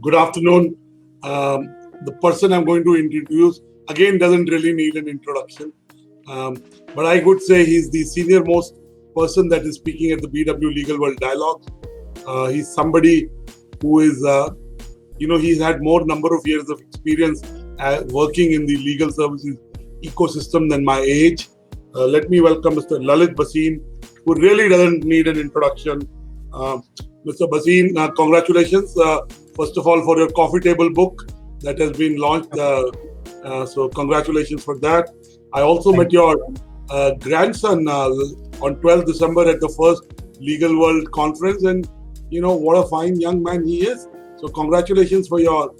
Good afternoon. The person I'm going to introduce again doesn't really need an introduction, but I would say he's the senior most person that is speaking at the BW Legal World Dialogue. He's somebody who is, he's had more number of years of experience working in the legal services ecosystem than my age. Let me welcome Mr. Lalit Bhasin, who really doesn't need an introduction. Mr. Bhasin, congratulations, first of all, for your coffee table book that has been launched. So congratulations for that. I also met your grandson on 12th December at the first Legal World Conference, and what a fine young man he is. So congratulations for your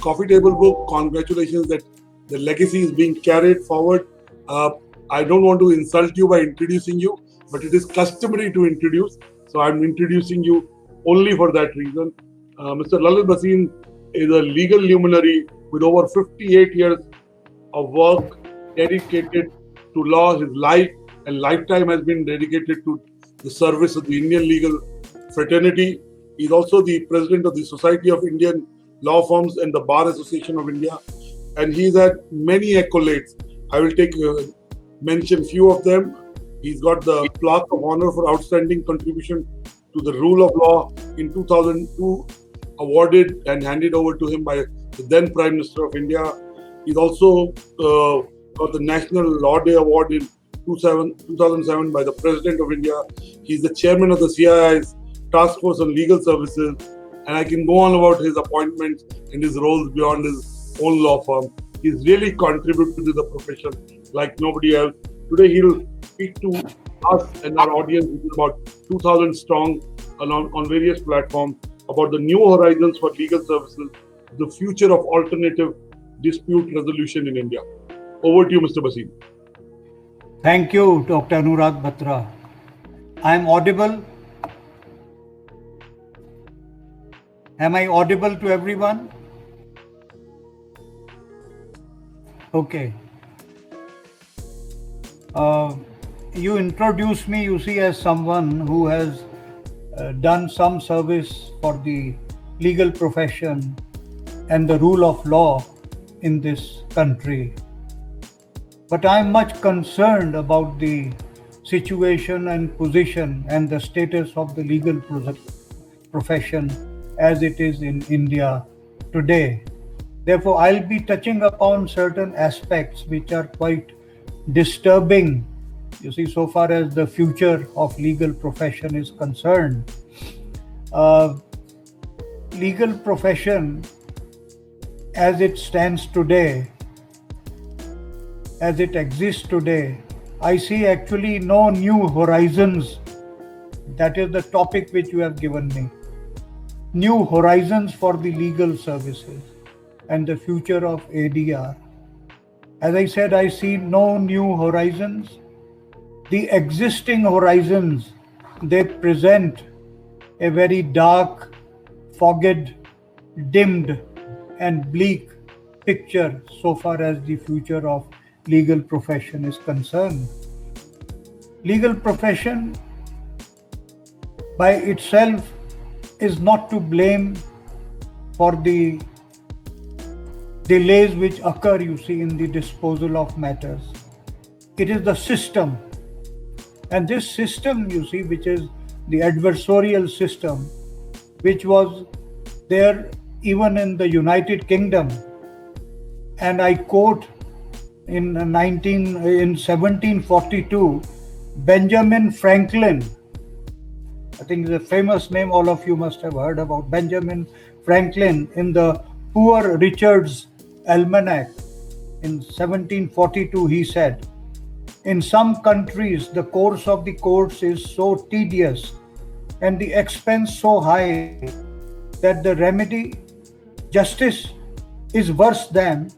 coffee table book. Congratulations that the legacy is being carried forward. I don't want to insult you by introducing you, but it is customary to introduce. So I'm introducing you only for that reason. Mr. Lalit Bhasin is a legal luminary with over 58 years of work dedicated to law. His life and lifetime has been dedicated to the service of the Indian legal fraternity. He's also the president of the Society of Indian Law Firms and the Bar Association of India. And he's had many accolades. I will mention few of them. He's got the plaque of honor for outstanding contribution to the rule of law in 2002, awarded and handed over to him by the then Prime Minister of India. He's also got the National Law Day Award in 2007 by the President of India. He's the chairman of the CII's Task Force on Legal Services, and I can go on about his appointments and his roles beyond his own law firm. He's really contributed to the profession like nobody else. Today he'll speak to us and our audience, which is about 2,000 strong, on various platforms, about the new horizons for legal services, the future of alternative dispute resolution in India. Over to you, Mr. Bhasin. Thank you, Dr. Anurag Batra. I am audible. Am I audible to everyone? Okay. You introduced me, you see, as someone who has done some service for the legal profession and the rule of law in this country. But I am much concerned about the situation and position and the status of the legal profession as it is in India today. Therefore, I'll be touching upon certain aspects which are quite disturbing, you see, so far as the future of legal profession is concerned. Legal profession as it stands today, as it exists today, I see actually no new horizons. That is the topic which you have given me. New horizons for the legal services and the future of ADR. As I said, I see no new horizons. The existing horizons, they present a very dark, fogged, dimmed, and bleak picture so far as the future of legal profession is concerned. Legal profession by itself is not to blame for the delays which occur, you see, in the disposal of matters. It is the system. And this system, you see, which is the adversarial system, which was there even in the United Kingdom. And I quote in 1742, Benjamin Franklin. I think it's a famous name all of you must have heard about. Benjamin Franklin in the Poor Richard's Almanac in 1742, he said, "In some countries, the course of the courts is so tedious and the expense so high that the remedy, justice, is worse than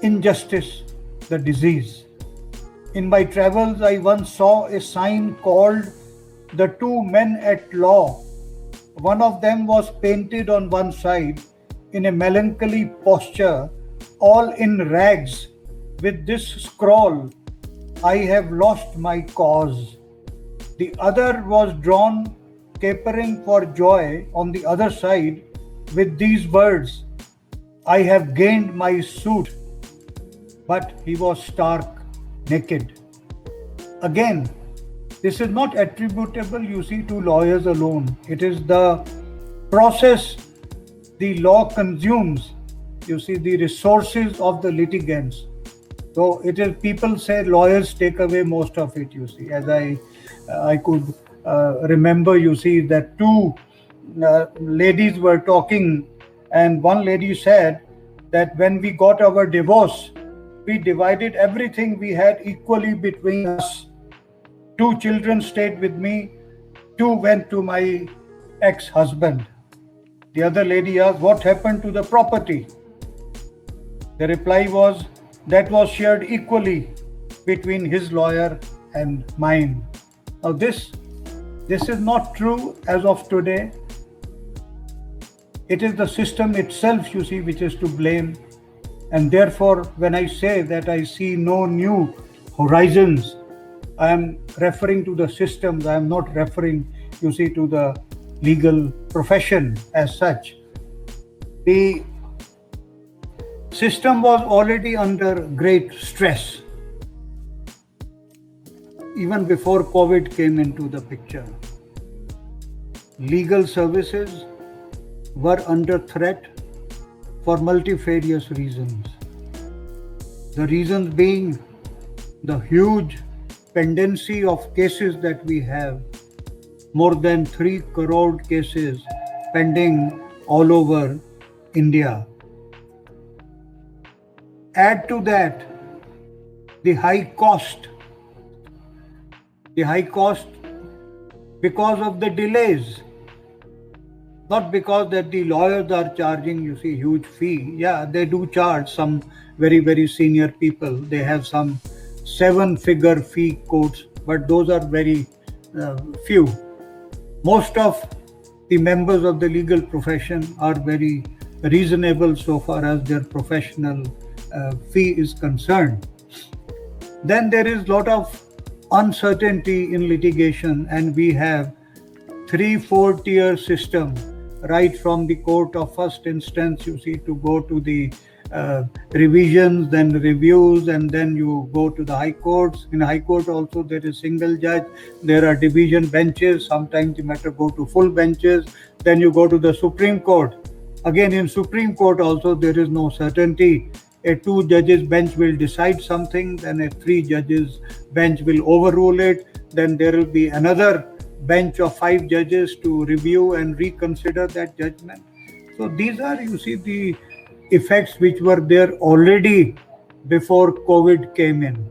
injustice, the disease. In my travels, I once saw a sign called The Two Men at Law. One of them was painted on one side in a melancholy posture, all in rags, with this scrawl, I have lost my cause. The other was drawn capering for joy on the other side with these words, "I have gained my suit," but he was stark naked. Again, this is not attributable, you see, to lawyers alone. It is the process the law consumes, you see, the resources of the litigants. So it is, people say lawyers take away most of it, you see. As I could remember, you see, that two ladies were talking, and one lady said that when we got our divorce, we divided everything we had equally between us. 2 children stayed with me, 2 went to my ex-husband. The other lady asked, "What happened to the property?" The reply was, "That was shared equally between his lawyer and mine." Now this is not true as of today. It is the system itself, you see, which is to blame. And therefore, when I say that I see no new horizons, I am referring to the systems. I am not referring, you see, to the legal profession as such. The system was already under great stress even before COVID came into the picture. Legal services were under threat for multifarious reasons. The reasons being the huge pendency of cases that we have, more than 3 crore cases pending all over India. Add to that the high cost because of the delays, not because that the lawyers are charging, you see, huge fee. Yeah, they do charge. Some very, very senior people, they have some 7-figure fee quotes, but those are very few. Most of the members of the legal profession are very reasonable so far as their professional fee is concerned. Then there is a lot of uncertainty in litigation, and we have 3-4 tier system, right from the court of first instance, you see, to go to the revisions, then reviews, and then you go to the high courts. In high court also there is single judge, there are division benches, sometimes the matter go to full benches, then you go to the Supreme Court. Again, in Supreme Court also there is no certainty. A 2 judges bench will decide something, then a 3 judges bench will overrule it, then there will be another bench of 5 judges to review and reconsider that judgment. So these are, you see, the effects which were there already before COVID came in.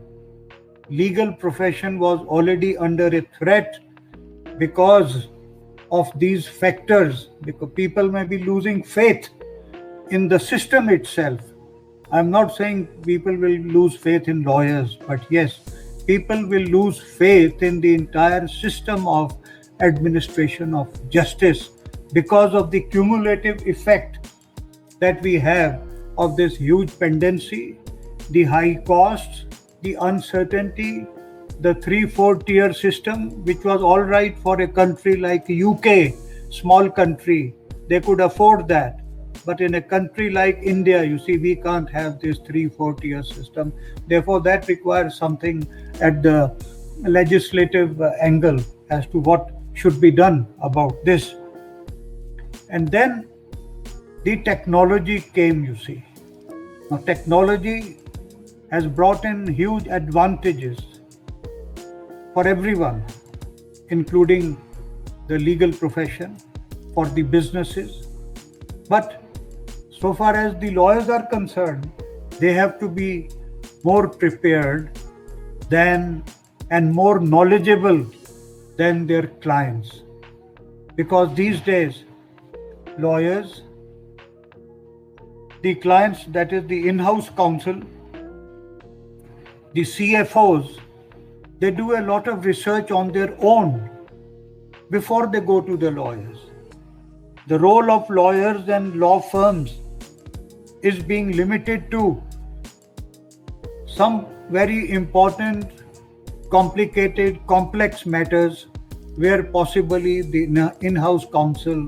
Legal profession was already under a threat because of these factors, because people may be losing faith in the system itself. I'm not saying people will lose faith in lawyers, but yes, people will lose faith in the entire system of administration of justice because of the cumulative effect that we have of this huge pendency, the high costs, the uncertainty, the 3-4 tier system, which was all right for a country like UK, small country, they could afford that. But in a country like India, you see, we can't have this 3-4 tier system. Therefore, that requires something at the legislative angle as to what should be done about this. And then the technology came, you see. Now, technology has brought in huge advantages for everyone, including the legal profession, for the businesses. But so far as the lawyers are concerned, they have to be more prepared than and more knowledgeable than their clients. Because these days, lawyers, the clients, that is the in-house counsel, the CFOs, they do a lot of research on their own before they go to the lawyers. The role of lawyers and law firms is being limited to some very important, complicated, complex matters where possibly the in-house counsel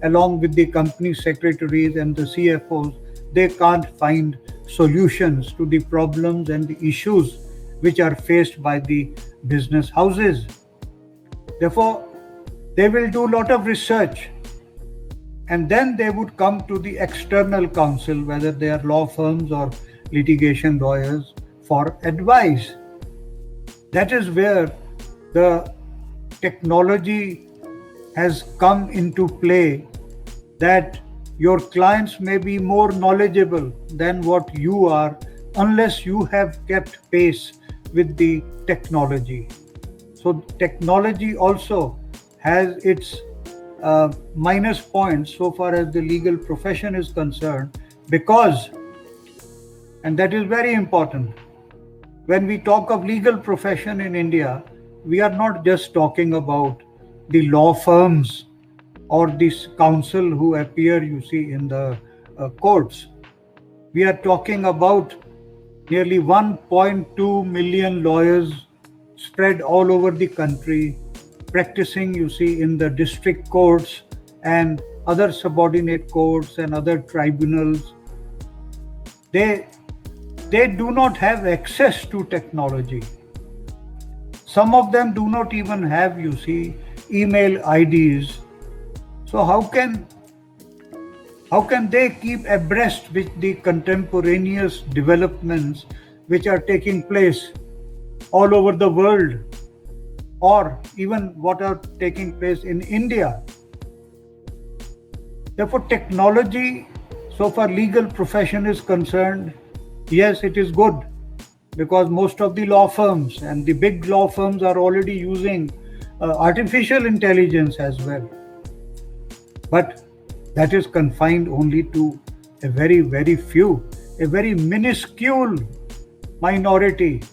along with the company secretaries and the CFOs, they can't find solutions to the problems and the issues which are faced by the business houses. Therefore, they will do a lot of research, and then they would come to the external counsel, whether they are law firms or litigation lawyers, for advice. That is where the technology has come into play, that your clients may be more knowledgeable than what you are unless you have kept pace with the technology. So technology also has its minus points so far as the legal profession is concerned, because, and that is very important, when we talk of legal profession in India, we are not just talking about the law firms or this counsel who appear, you see, in the courts. We are talking about nearly 1.2 million lawyers spread all over the country, practicing, you see, in the district courts and other subordinate courts and other tribunals. They do not have access to technology. Some of them do not even have, you see, email IDs. So how can they keep abreast with the contemporaneous developments which are taking place all over the world, or even what are taking place in India? Therefore, technology, so far legal profession is concerned, yes, it is good, because most of the law firms and the big law firms are already using artificial intelligence as well. But that is confined only to a very, very few, a very minuscule minority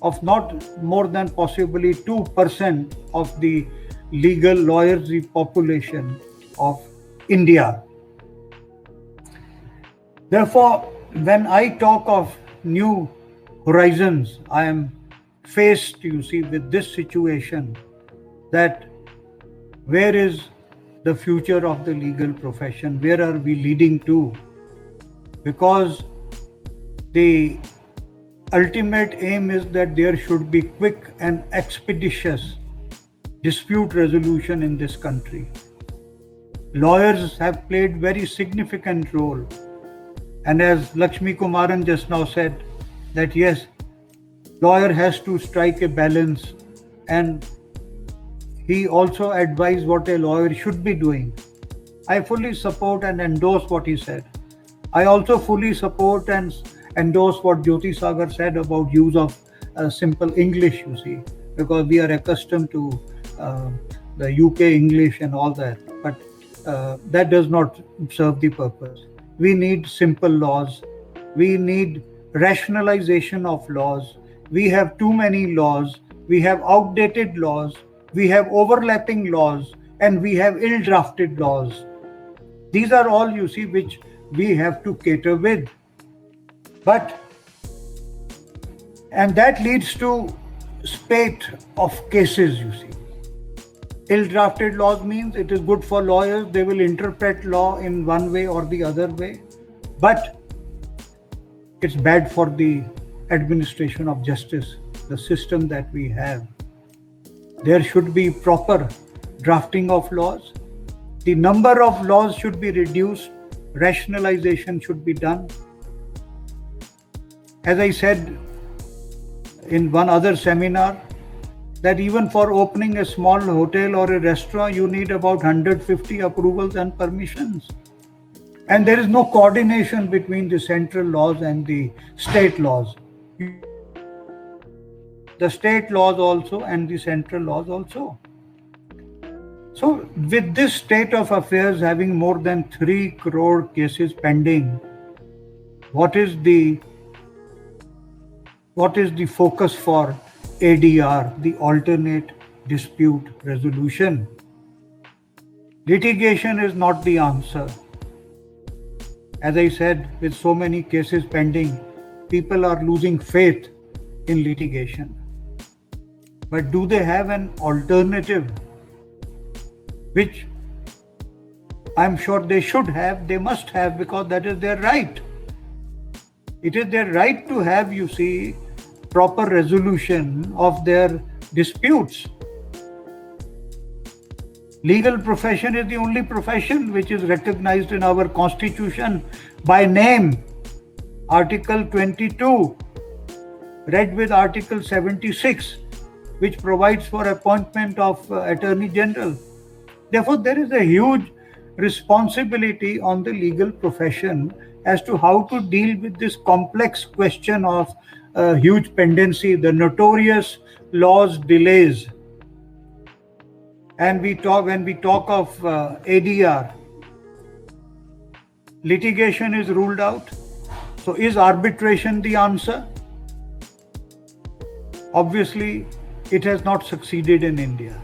of not more than possibly 2% of the legal lawyers, the population of India. Therefore, when I talk of new horizons, I am faced, you see, with this situation, that where is the future of the legal profession? Where are we leading to? Because the ultimate aim is that there should be quick and expeditious dispute resolution in this country. Lawyers have played very significant role. And as Lakshmi Kumaran just now said, that yes, lawyer has to strike a balance, and he also advised what a lawyer should be doing. I fully support and endorse what he said. I also fully support and endorse what Jyoti Sagar said about use of simple English, you see, because we are accustomed to the UK English and all that, but that does not serve the purpose. We need simple laws. We need rationalization of laws. We have too many laws. We have outdated laws. We have overlapping laws, and we have ill-drafted laws. These are all, you see, which we have to cater with. And that leads to spate of cases, you see. Ill-drafted laws means it is good for lawyers. They will interpret law in one way or the other way, but it's bad for the administration of justice, the system that we have. There should be proper drafting of laws. The number of laws should be reduced. Rationalization should be done. As I said in one other seminar, that even for opening a small hotel or a restaurant, you need about 150 approvals and permissions. And there is no coordination between the central laws and the state laws. The state laws also and the central laws also. So with this state of affairs, having more than 3 crore cases pending, what is the focus for ADR, the alternate dispute resolution? Litigation is not the answer. As I said, with so many cases pending, people are losing faith in litigation. But do they have an alternative which I'm sure they should have, they must have, because that is their right. It is their right to have, you see, proper resolution of their disputes. Legal profession is the only profession which is recognized in our constitution by name. Article 22, read with Article 76, which provides for appointment of Attorney General. Therefore, there is a huge responsibility on the legal profession as to how to deal with this complex question of huge pendency, the notorious laws delays. And when we talk of ADR, litigation is ruled out. So is arbitration the answer? Obviously, it has not succeeded in India.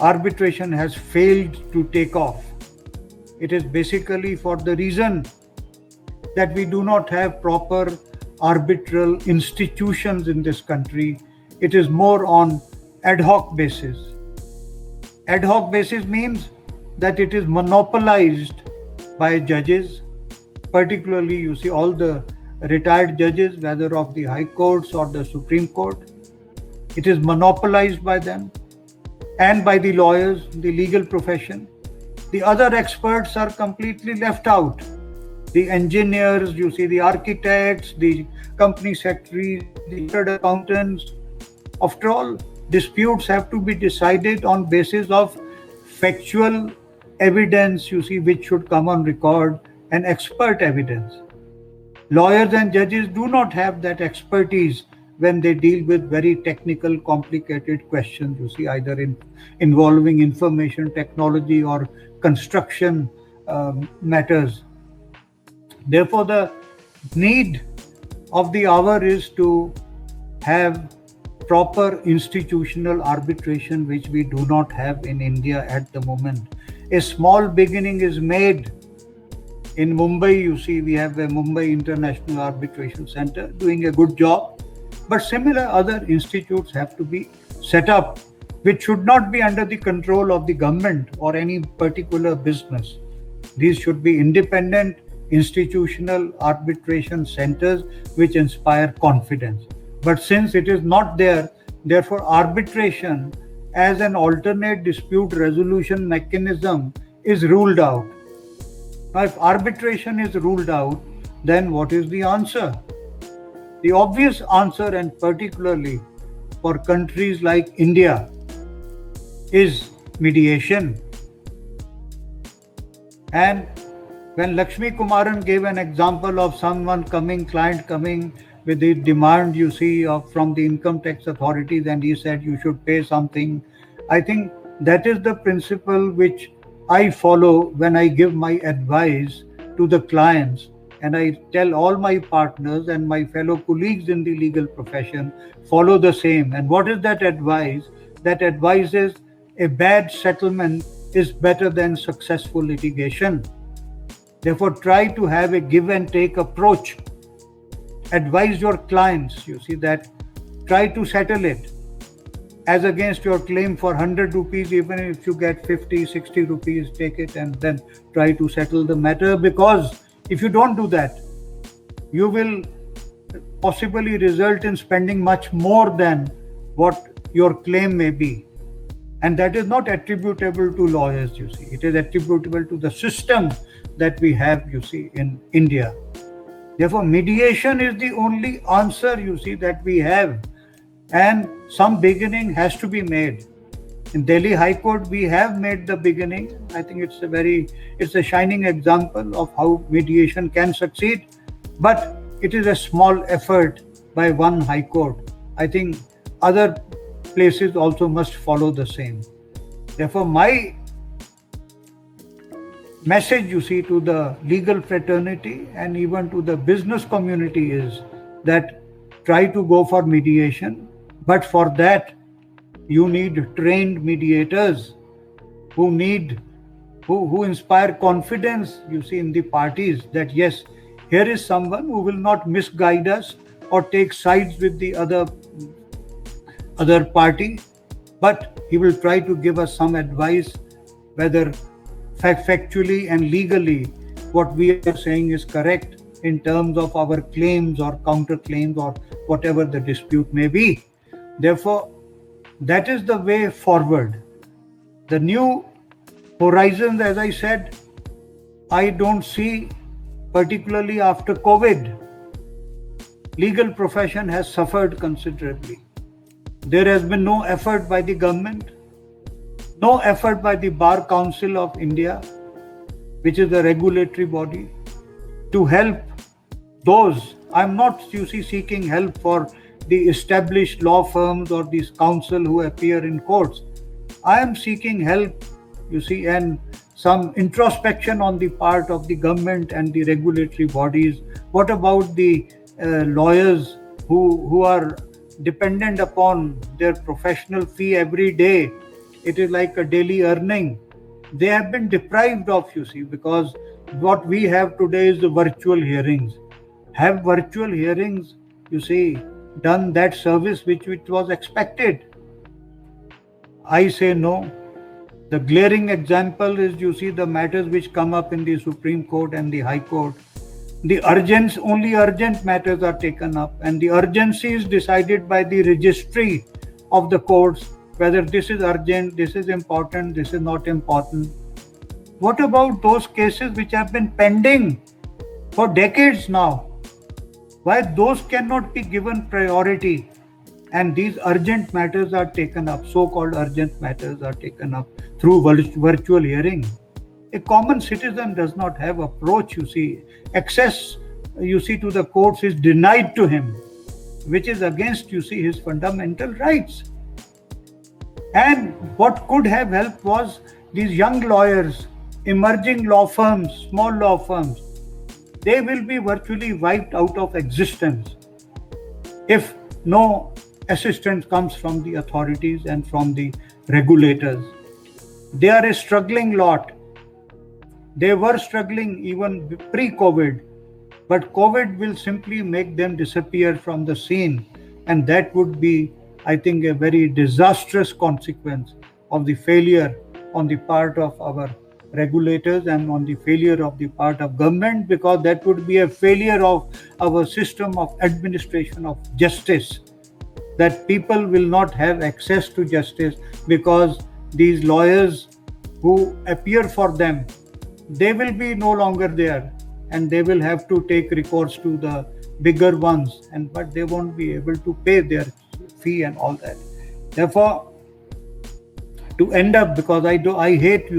Arbitration has failed to take off. It is basically for the reason that we do not have proper arbitral institutions in this country. It is more on ad hoc basis. Ad hoc basis means that it is monopolized by judges, particularly you see all the retired judges, whether of the high courts or the Supreme Court. It is monopolized by them and by the lawyers, the legal profession. The other experts are completely left out. The engineers, you see, the architects, the company secretaries, the chartered accountants. After all, disputes have to be decided on basis of factual evidence, you see, which should come on record, and expert evidence. Lawyers and judges do not have that expertise when they deal with very technical, complicated questions, you see, either involving information technology or construction matters. Therefore, the need of the hour is to have proper institutional arbitration, which we do not have in India at the moment. A small beginning is made in Mumbai. You see, we have a Mumbai International Arbitration Center doing a good job. But similar other institutes have to be set up, which should not be under the control of the government or any particular business. These should be independent institutional arbitration centers which inspire confidence. But since it is not there, therefore arbitration as an alternate dispute resolution mechanism is ruled out. Now, if arbitration is ruled out, then what is the answer? The obvious answer, and particularly for countries like India, is mediation. And when Lakshmi Kumaran gave an example of client coming with the demand, you see, from the income tax authorities, and he said you should pay something, I think that is the principle which I follow when I give my advice to the clients. And I tell all my partners and my fellow colleagues in the legal profession, follow the same. And what is that advice? That advice is a bad settlement is better than successful litigation. Therefore, try to have a give and take approach. Advise your clients, you see, that try to settle it as against your claim for 100 rupees, even if you get 50, 60 rupees, take it and then try to settle the matter. Because if you don't do that, you will possibly result in spending much more than what your claim may be. And that is not attributable to lawyers, you see. It is attributable to the system that we have, you see, in India. Therefore, mediation is the only answer, you see, that we have. And some beginning has to be made. In Delhi High Court, we have made the beginning. I think it's a shining example of how mediation can succeed. But it is a small effort by one High Court. I think other places also must follow the same. Therefore, my message, you see, to the legal fraternity and even to the business community is that try to go for mediation. But for that, you need trained mediators who inspire confidence, you see, in the parties, that yes, here is someone who will not misguide us or take sides with the other party, but he will try to give us some advice, whether factually and legally what we are saying is correct in terms of our claims or counterclaims or whatever the dispute may be. Therefore, that is the way forward. The new horizons, as I said, I don't see, particularly after COVID. Legal profession has suffered considerably. There has been no effort by the government, no effort by the Bar Council of India, which is the regulatory body, to help those. I'm not, seeking help for the established law firms or these counsel who appear in courts. I am seeking help, and some introspection on the part of the government and the regulatory bodies. What about the lawyers who are dependent upon their professional fee every day? It is like a daily earning. They have been deprived of, because what we have today is the virtual hearings. Have virtual hearings, done that service which was expected? I say no. The glaring example is, the matters which come up in the Supreme Court and the High Court. Only urgent matters are taken up, and the urgency is decided by the registry of the courts, whether this is urgent, this is important, this is not important. What about those cases which have been pending for decades now? Why those cannot be given priority? And these urgent matters are taken up, so-called urgent matters are taken up through virtual hearing. A common citizen does not have approach, Access, to the courts is denied to him, which is against, his fundamental rights. And what could have helped was these young lawyers, emerging law firms, small law firms. They will be virtually wiped out of existence if no assistance comes from the authorities and from the regulators. They are a struggling lot. They were struggling even pre-COVID, but COVID will simply make them disappear from the scene, and that would be, I think, a very disastrous consequence of the failure on the part of our regulators and on the failure of the part of government, because that would be a failure of our system of administration of justice, that people will not have access to justice because these lawyers who appear for them, they will be no longer there, and they will have to take recourse to the bigger ones, but they won't be able to pay their fee and all that. Therefore, to end up, because I hate,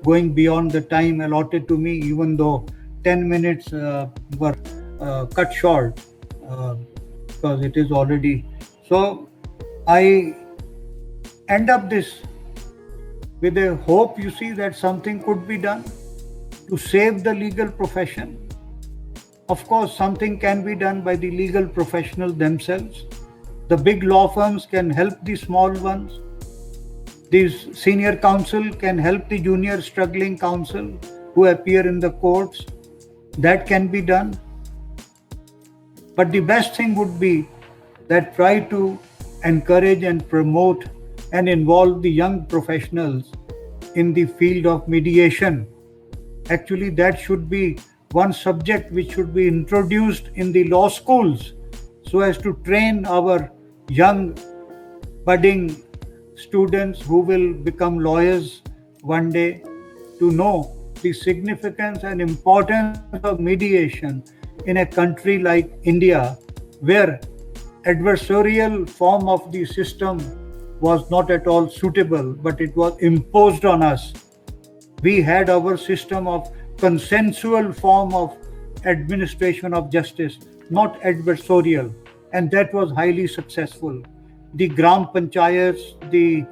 going beyond the time allotted to me, even though 10 minutes were cut short, because it is already. So I end up this with a hope, that something could be done to save the legal profession. Of course, something can be done by the legal professionals themselves. The big law firms can help the small ones. These senior counsel can help the junior struggling counsel who appear in the courts. That can be done. But the best thing would be that try to encourage and promote and involve the young professionals in the field of mediation. Actually, that should be one subject which should be introduced in the law schools, so as to train our young budding students who will become lawyers one day to know the significance and importance of mediation in a country like India, where adversarial form of the system was not at all suitable, but it was imposed on us. We had our system of consensual form of administration of justice, not adversarial, and that was highly successful. The Gram Panchayats, the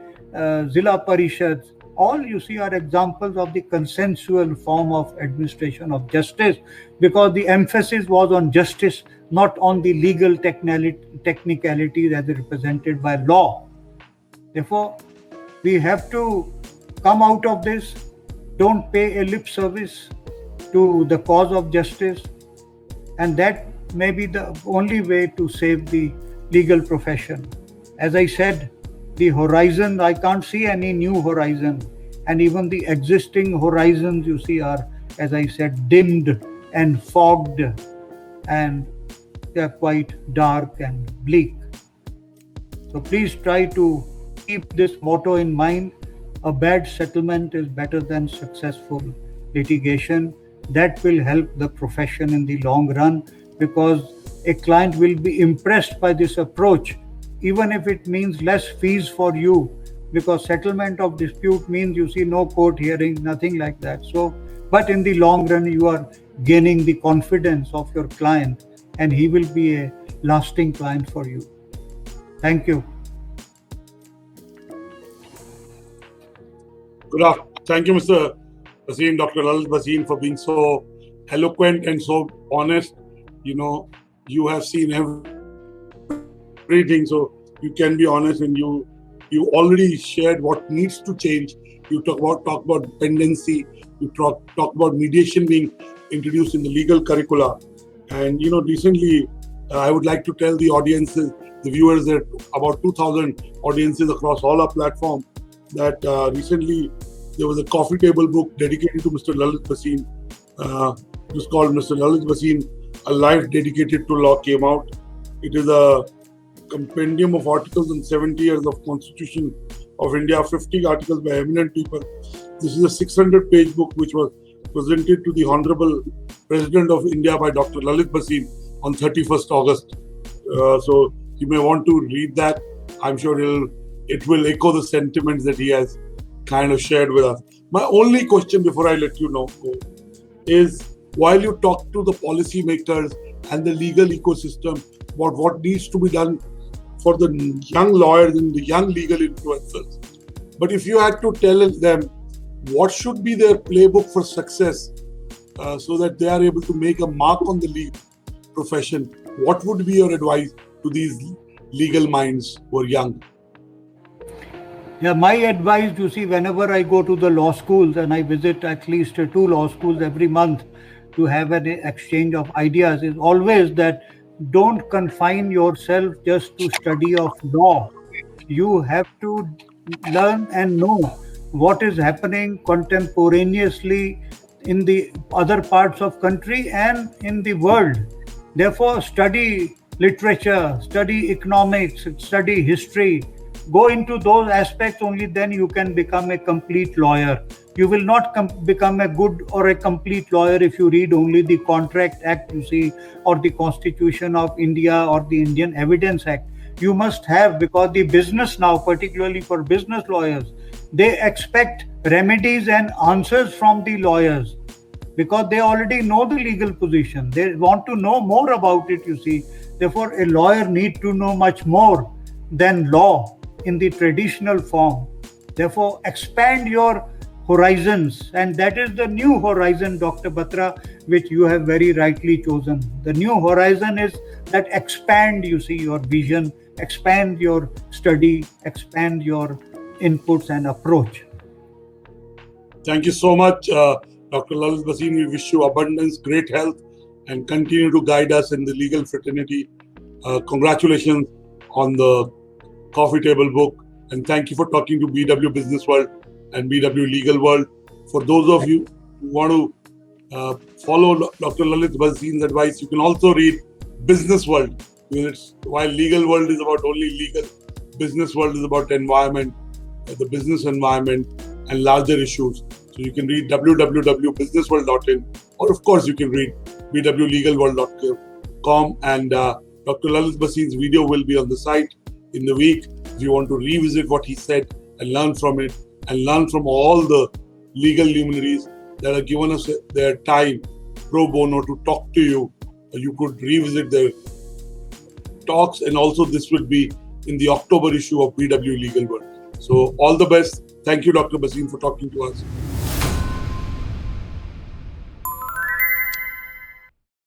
Zilla Parishads, all are examples of the consensual form of administration of justice, because the emphasis was on justice, not on the legal technicalities as represented by law. Therefore, we have to come out of this. Don't pay a lip service to the cause of justice, and that may be the only way to save the legal profession. As I said, the horizon, I can't see any new horizon and even the existing horizons you see are, as I said, dimmed and fogged, and they are quite dark and bleak. So please try to keep this motto in mind. A bad settlement is better than successful litigation. That will help the profession in the long run, because a client will be impressed by this approach, even if it means less fees for you, because settlement of dispute means you see no court hearing, nothing like that. So, but in the long run, you are gaining the confidence of your client, and he will be a lasting client for you. Thank you. Thank you, Mr. Bhasin, Dr. Lalit Bhasin, for being so eloquent and so honest. You have seen everything, so you can be honest, and you already shared what needs to change. You talk about dependency. You talk about mediation being introduced in the legal curricula. And recently, I would like to tell the audiences, the viewers, that about 2,000 audiences across all our platforms, that recently there was a coffee table book dedicated to Mr. Lalit Bhasin. It was called Mr. Lalit Bhasin, A Life Dedicated to Law, came out. It is a compendium of articles and 70 years of Constitution of India, 50 articles by eminent people. This is a 600-page book which was presented to the Honorable President of India by Dr. Lalit Bhasin on 31st August. So you may want to read that. I'm sure it will echo the sentiments that he has kind of shared with us. My only question before I let you know is, while you talk to the policymakers and the legal ecosystem about what needs to be done for the young lawyers and the young legal influencers, but if you had to tell them what should be their playbook for success so that they are able to make a mark on the legal profession, what would be your advice to these legal minds who are young? Yeah, my advice, you see, whenever I go to the law schools, and I visit at least 2 law schools every month to have an exchange of ideas, is always that don't confine yourself just to study of law. You have to learn and know what is happening contemporaneously in the other parts of country and in the world. Therefore, study literature, study economics, study history. Go into those aspects, only then you can become a complete lawyer. You will not become a good or a complete lawyer if you read only the Contract Act, you see, or the Constitution of India or the Indian Evidence Act. You must have, because the business now, particularly for business lawyers, they expect remedies and answers from the lawyers, because they already know the legal position. They want to know more about it, you see. Therefore, a lawyer needs to know much more than law in the traditional form. Therefore, expand your horizons, and that is the new horizon, Dr. Batra, which you have very rightly chosen. The new horizon is that expand, you see, your vision, expand your study, expand your inputs and approach. Thank you so much, Dr. Lalit Bhasin. We wish you abundance, great health, and continue to guide us in the legal fraternity. Congratulations on the coffee table book, and thank you for talking to BW Business World and BW Legal World. For those of you who want to follow Dr. Lalit Bhasin's advice, you can also read Business World. While Legal World is about only legal, Business World is about environment, the business environment, and larger issues. So you can read www.businessworld.in, or of course you can read bwlegalworld.com, and Dr. Lalit Bhasin's video will be on the site in the week. If you want to revisit what he said and learn from it, and learn from all the legal luminaries that have given us their time pro bono to talk to you, you could revisit their talks, and also this will be in the October issue of BW Legal World. So all the best. Thank you, Dr. Bhasin, for talking to us.